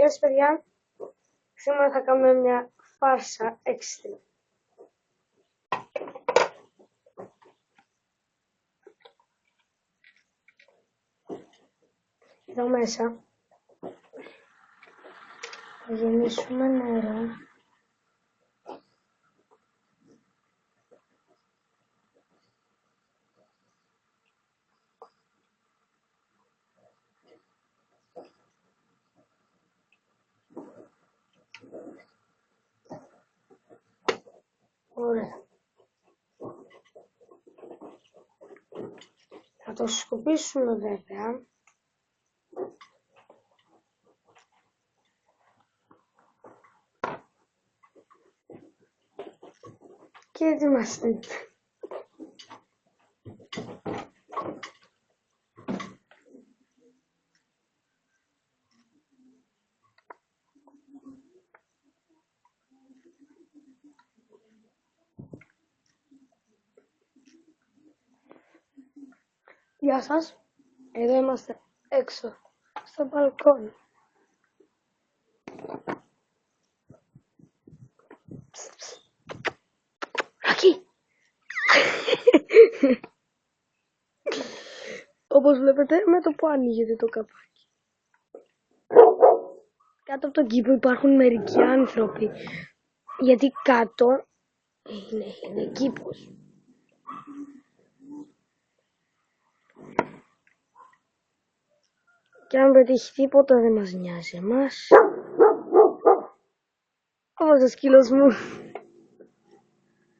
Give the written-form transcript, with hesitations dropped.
Γεια σας παιδιά, σήμερα θα κάνουμε μια φάρσα έξτρα. Εδώ μέσα θα γεμίσουμε νερό. Ωραία. Θα το σκουπίσουμε βέβαια. Και ετοιμάστε. Γεια σας. Εδώ είμαστε έξω στο μπαλκόνι. Εκεί. Όπως βλέπετε με το που ανοίγεται το καπάκι. Κάτω από τον κήπο υπάρχουν μερικοί άνθρωποι. Γιατί κάτω είναι κήπος. Και αν πετύχει τίποτα δεν μας νοιάζει εμάς. Όπως ο σκύλος μου.